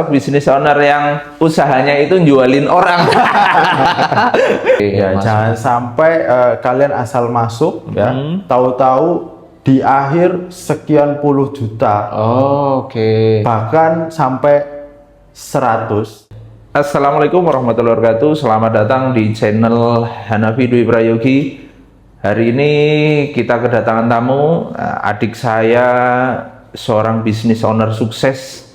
Bisnis owner yang usahanya itu jualin orang. Ya, jangan sampai kalian asal masuk ya, tahu-tahu di akhir sekian puluh juta, Oke. bahkan sampai 100. Assalamualaikum warahmatullahi wabarakatuh. Selamat datang di channel Hanafi Dwi Prayogi. Hari ini kita kedatangan tamu, adik saya, seorang bisnis owner sukses.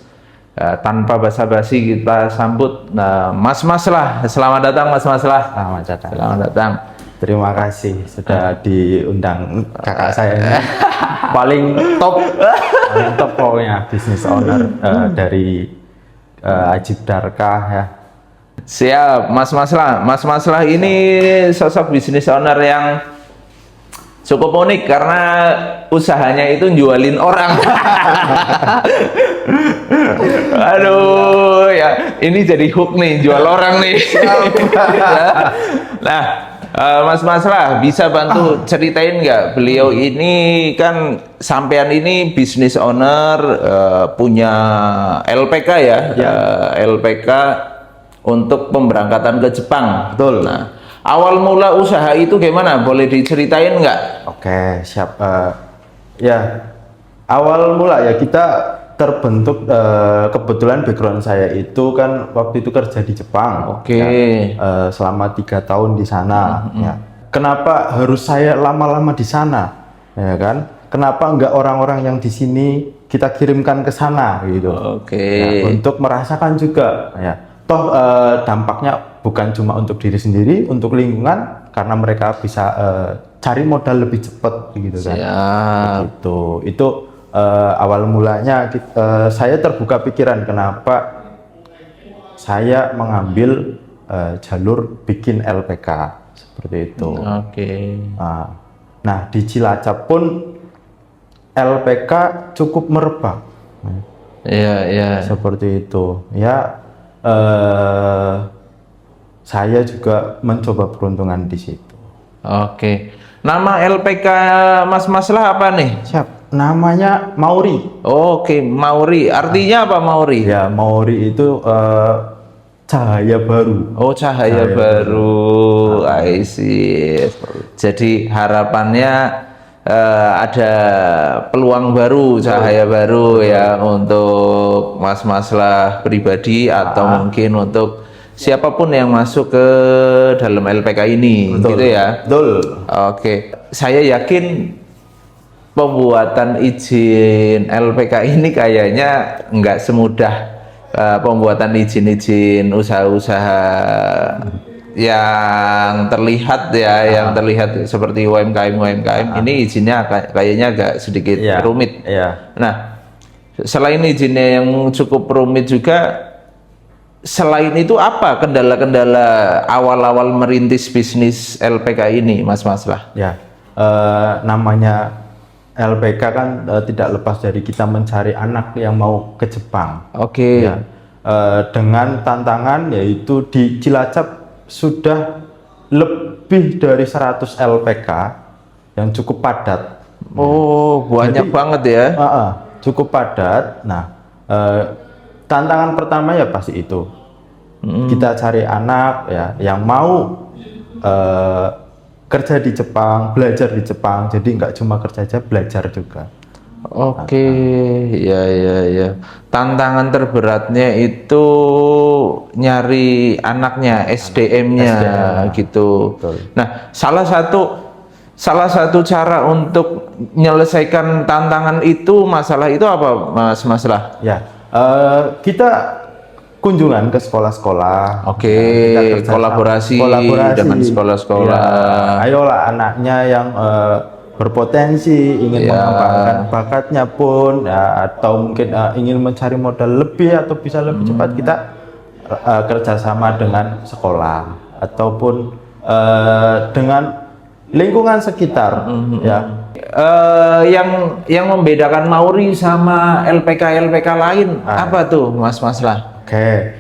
Tanpa basa-basi kita sambut Mas lah. Selamat datang Mas lah. Selamat datang. Selamat datang. Terima kasih sudah diundang kakak saya ini. paling top pokoknya bisnis owner dari Ajib Darkah ya. Siap, Mas lah. Mas lah ini sosok bisnis owner yang cukup unik karena usahanya itu jualin orang. Aduh, ya ini jadi hook nih, jual orang nih. Nah, Mas lah bisa bantu ceritain nggak? Beliau ini kan sampean ini bisnis owner, punya LPK ya, LPK untuk pemberangkatan ke Jepang. Betul. Nah, awal mula usaha itu gimana? Boleh diceritain nggak? Oke, siap. Ya, awal mula ya kita terbentuk, kebetulan background saya itu kan waktu itu kerja di Jepang. Oke. Ya, selama 3 tahun di sana. Ya. Kenapa harus saya lama-lama di sana? Ya kan? Kenapa enggak orang-orang yang di sini kita kirimkan ke sana gitu? Oke. Ya, untuk merasakan juga. Ya. Toh dampaknya bukan cuma untuk diri sendiri, untuk lingkungan, karena mereka bisa cari modal lebih cepat gitu kan. Siap. Itu awal mulanya saya terbuka pikiran kenapa saya mengambil jalur bikin LPK seperti itu. Oke. Nah, di Cilacap pun LPK cukup merebak. Iya. Seperti itu. Ya, saya juga mencoba peruntungan di situ. Oke. Nama LPK Mas lah apa nih? Siap. Namanya Mauri. Oke, Mauri. Artinya apa Mauri? Ya, Mauri itu cahaya baru. Oh, cahaya baru. I see. Jadi harapannya ada peluang baru, cahaya baru ya untuk Mas lah pribadi atau mungkin untuk siapapun yang masuk ke dalam LPK ini. Betul. Gitu ya. Betul. Oke, saya yakin pembuatan izin LPK ini kayaknya nggak semudah pembuatan izin usaha-usaha yang terlihat ya, yang terlihat seperti UMKM. Ini izinnya kayaknya agak sedikit rumit. Nah, selain izinnya yang cukup rumit juga, selain itu apa kendala-kendala awal-awal merintis bisnis LPK ini, Mas lah? Ya, namanya LPK kan tidak lepas dari kita mencari anak yang mau ke Jepang. Oke. Ya, dengan tantangan yaitu di Cilacap sudah lebih dari 100 LPK yang cukup padat. Oh, banyak banget ya. Cukup padat. Nah, tantangan pertama ya pasti itu. Kita cari anak ya yang mau kerja di Jepang, belajar di Jepang. Jadi nggak cuma kerja aja, belajar juga. Oke, ya. Tantangan terberatnya itu nyari anaknya, SDM-nya gitu. Betul. Nah, salah satu cara untuk menyelesaikan tantangan itu, masalah itu apa, Mas lah? Ya, kita kunjungan ke sekolah-sekolah. Oke, kita kolaborasi dengan sekolah-sekolah. Ya, ayolah anaknya yang berpotensi ingin mengembangkan bakatnya pun ya, atau mungkin ingin mencari modal lebih atau bisa lebih cepat, kita kerjasama dengan sekolah ataupun dengan lingkungan sekitar. Ya. Yang membedakan Mauri sama LPK lain apa tuh, Mas lah? Oke,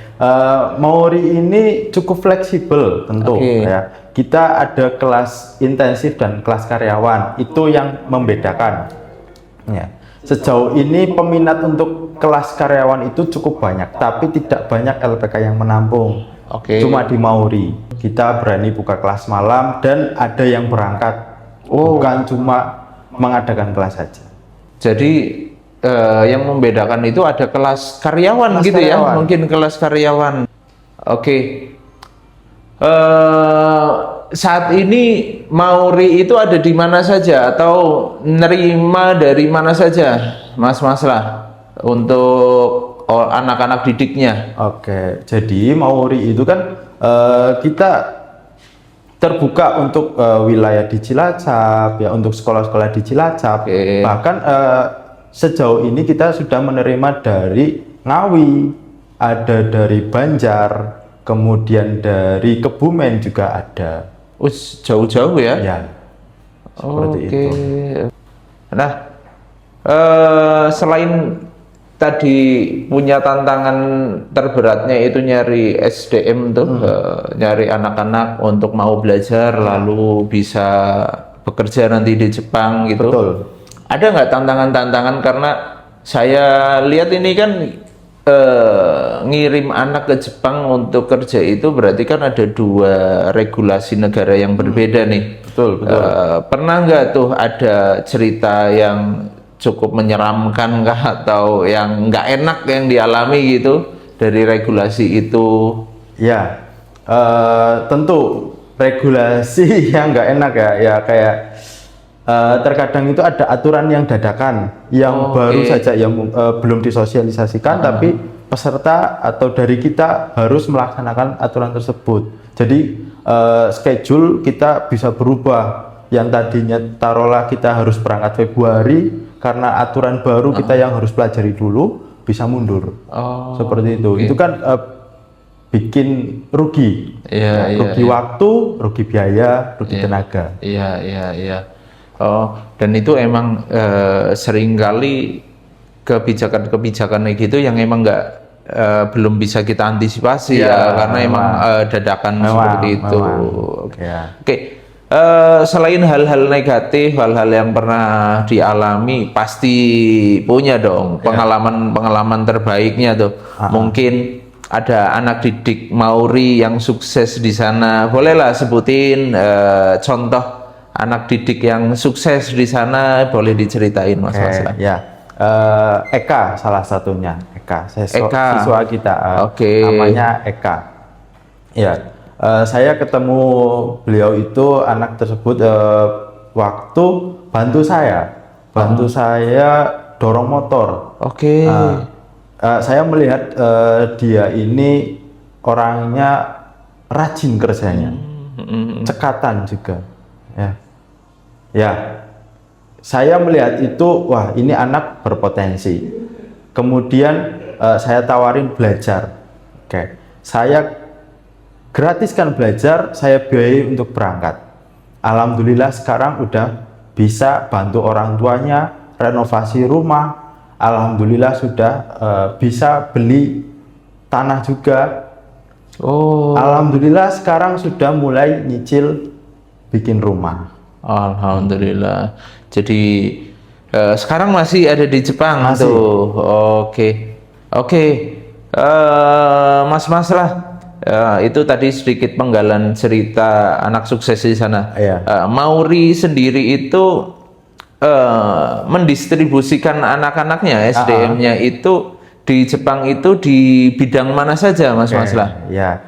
Mauri ini cukup fleksibel tentu ya. Kita ada kelas intensif dan kelas karyawan, itu yang membedakan. Ya. Sejauh ini peminat untuk kelas karyawan itu cukup banyak, tapi tidak banyak LPK yang menampung. Oke. Cuma di Mauri kita berani buka kelas malam dan ada yang berangkat, bukan cuma mengadakan kelas saja. Jadi yang membedakan itu ada kelas karyawan Kelas gitu karyawan. ya, mungkin kelas karyawan. Oke. Saat ini Mauri itu ada di mana saja atau nerima dari mana saja, Mas lah, untuk anak-anak didiknya? Oke, jadi Mauri itu kan kita terbuka untuk wilayah di Cilacap, ya, untuk sekolah-sekolah di Cilacap. Oke. Bahkan sejauh ini kita sudah menerima dari Ngawi, ada dari Banjar, kemudian dari Kebumen juga ada. Jauh-jauh ya? Ya, seperti Oke. itu. Nah, selain tadi punya tantangan terberatnya itu nyari SDM tuh, nyari anak-anak untuk mau belajar lalu bisa bekerja nanti di Jepang gitu. Betul. Ada nggak tantangan-tantangan, karena saya lihat ini kan ngirim anak ke Jepang untuk kerja itu berarti kan ada 2 regulasi negara yang berbeda nih. Betul, betul. Pernah nggak tuh ada cerita yang cukup menyeramkan kah, atau yang nggak enak yang dialami gitu dari regulasi itu? Ya, tentu regulasi yang nggak enak ya, ya kayak terkadang itu ada aturan yang dadakan, yang baru saja, yang belum disosialisasikan, tapi peserta atau dari kita harus melaksanakan aturan tersebut. Jadi schedule kita bisa berubah. Yang tadinya taruhlah kita harus berangkat Februari, karena aturan baru kita yang harus pelajari dulu, bisa mundur. Seperti itu. Itu kan bikin rugi. Rugi waktu, rugi biaya, rugi tenaga. Iya. Dan itu emang seringkali kebijakan-kebijakan gitu yang emang nggak belum bisa kita antisipasi ya, karena emang dadakan seperti itu. Oke. Selain hal-hal negatif, hal-hal yang pernah dialami, pasti punya dong pengalaman terbaiknya tuh. Mungkin ada anak didik Mauri yang sukses di sana. Bolehlah sebutin contoh anak didik yang sukses di sana, boleh diceritain, Mas. Ya, Eka salah satunya. Eka, siswa kita. Namanya Eka. Ya. Saya ketemu beliau itu, anak tersebut waktu bantu saya dorong motor. Saya melihat dia ini orangnya rajin kerjanya, cekatan juga. Ya, saya melihat itu, wah ini anak berpotensi. Kemudian saya tawarin belajar. Saya gratiskan belajar, saya biayai untuk berangkat. Alhamdulillah sekarang udah bisa bantu orang tuanya renovasi rumah. Alhamdulillah sudah bisa beli tanah juga. Alhamdulillah sekarang sudah mulai nyicil bikin rumah. Alhamdulillah. Jadi sekarang masih ada di Jepang tuh. Oke. Mas lah. Itu tadi sedikit penggalan cerita anak sukses di sana. Mauri sendiri itu mendistribusikan anak-anaknya, SDM-nya itu di Jepang itu di bidang mana saja, Mas lah? Ya,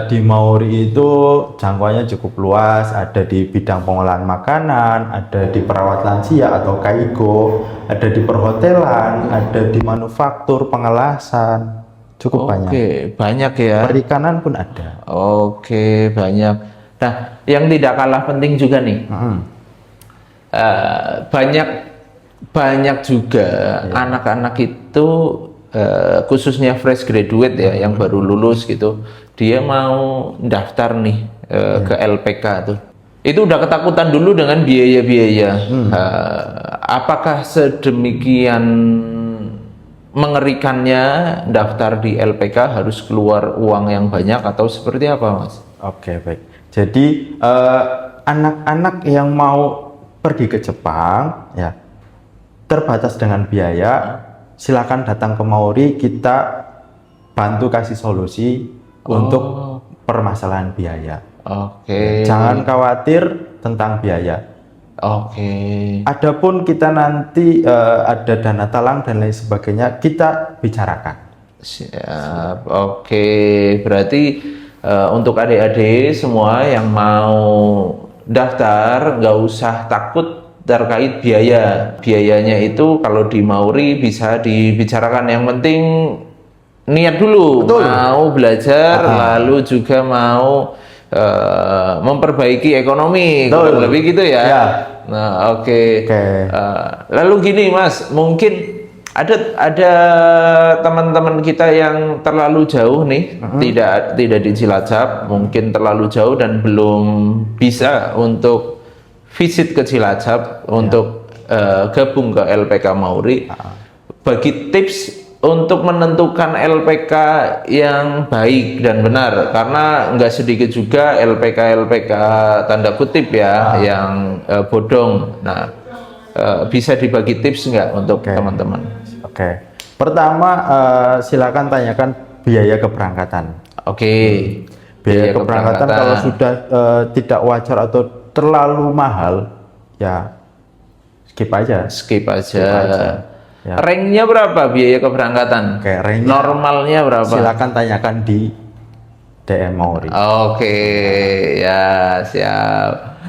di Mauri itu jangkauannya cukup luas. Ada di bidang pengolahan makanan, ada di perawat lansia atau kaigo, ada di perhotelan, ada di manufaktur, pengelasan. Cukup banyak ya. Perikanan pun ada. Banyak. Nah, yang tidak kalah penting juga nih, banyak juga anak-anak itu khususnya fresh graduate ya, yang baru lulus gitu, dia mau daftar nih ke LPK tuh. Itu udah ketakutan dulu dengan biaya-biaya. Apakah sedemikian mengerikannya daftar di LPK, harus keluar uang yang banyak atau seperti apa, Mas? Baik. Jadi anak-anak yang mau pergi ke Jepang ya terbatas dengan biaya, silakan datang ke Mauri, kita bantu kasih solusi untuk permasalahan biaya. Oke. Jangan khawatir tentang biaya. Oke. Adapun kita nanti ada dana talang dan lain sebagainya, kita bicarakan. Siap. Oke. Berarti untuk adik-adik semua yang mau daftar, nggak usah takut terkait biaya. Biayanya itu kalau di Mauri bisa dibicarakan. Yang penting niat dulu. Betul. Mau belajar, lalu juga mau memperbaiki ekonomi. Betul. Kurang lebih gitu ya. Ya. Nah, oke. Oke. Lalu gini Mas, mungkin ada teman-teman kita yang terlalu jauh nih, tidak di Cilacap, mungkin terlalu jauh dan belum bisa untuk visit ke Cilacap untuk gabung ke LPK Mauri. Bagi tips untuk menentukan LPK yang baik dan benar, karena nggak sedikit juga LPK tanda kutip ya yang bodong. Nah, bisa dibagi tips nggak untuk teman-teman? Oke. Pertama, silakan tanyakan biaya keberangkatan. Oke. Biaya keberangkatan kalau sudah tidak wajar atau terlalu mahal, ya skip aja. Skip aja. Ya. Ranknya berapa biaya keberangkatan? Oke, ranknya normalnya berapa? Silakan tanyakan di DM Mauri. Oke, ya siap.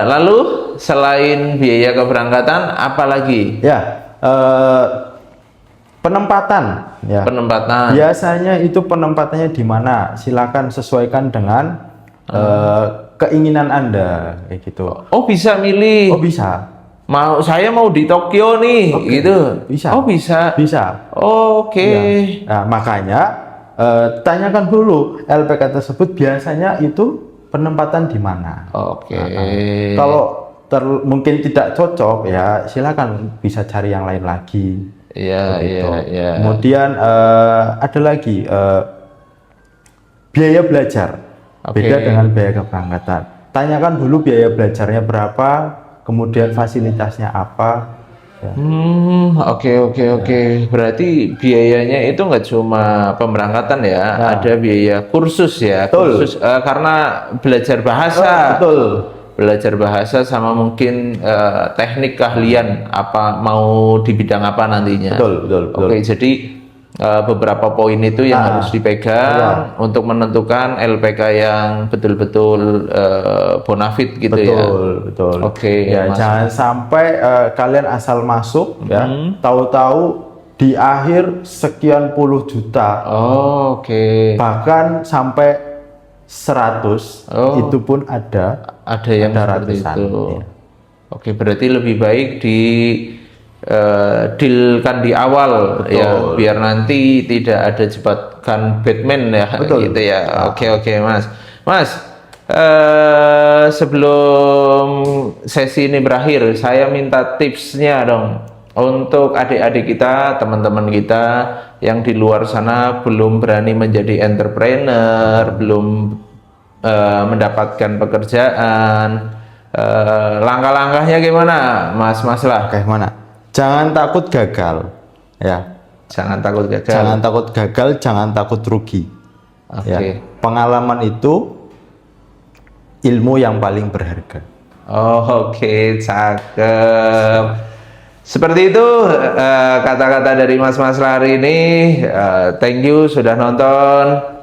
Lalu selain biaya keberangkatan, apa lagi? Ya, penempatan. Ya. Penempatan. Biasanya itu penempatannya di mana? Silakan sesuaikan dengan keinginan Anda, kayak gitu. Oh, bisa milih. Oh, bisa. Saya mau di Tokyo nih, gitu. Bisa. Oh, bisa. Bisa. Oke. Ya. Nah, makanya tanyakan dulu LPK tersebut biasanya itu penempatan di mana. Oke. Kalau mungkin tidak cocok, ya silakan bisa cari yang lain lagi. Iya, gitu. iya. Kemudian ada lagi biaya belajar. Beda dengan biaya keberangkatan. Tanyakan dulu biaya belajarnya berapa, kemudian fasilitasnya apa. Ya. Oke. Berarti biayanya itu nggak cuma pemberangkatan ya, ada biaya kursus ya. Betul. Kursus karena belajar bahasa. Betul. Belajar bahasa sama mungkin teknik keahlian apa mau di bidang apa nantinya. Betul. Oke, jadi beberapa poin itu yang harus dipegang untuk menentukan LPK yang betul-betul bonafit gitu ya. Betul. Oke. Ya, jangan sampai kalian asal masuk ya, tahu-tahu di akhir sekian puluh juta. Oke. Bahkan sampai 100 itu pun ada yang ada seperti ratusan. itu. Ya. Oke, berarti lebih baik di dealkan di awal. Betul. Ya, biar nanti tidak ada jebakan Batman ya. Betul. Gitu ya. Oke, Mas. Mas, sebelum sesi ini berakhir, saya minta tipsnya dong untuk adik-adik kita, teman-teman kita yang di luar sana belum berani menjadi entrepreneur, belum mendapatkan pekerjaan. Langkah-langkahnya gimana, Mas lah? Oke, mana? Jangan takut gagal, ya. Jangan takut gagal. Jangan takut gagal, jangan takut rugi. Oke. Ya. Pengalaman itu ilmu yang paling berharga. Oke, cakep. Seperti itu kata-kata dari Mas hari ini. Thank you sudah nonton.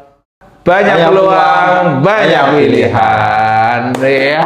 Banyak peluang, banyak pilihan. Ya.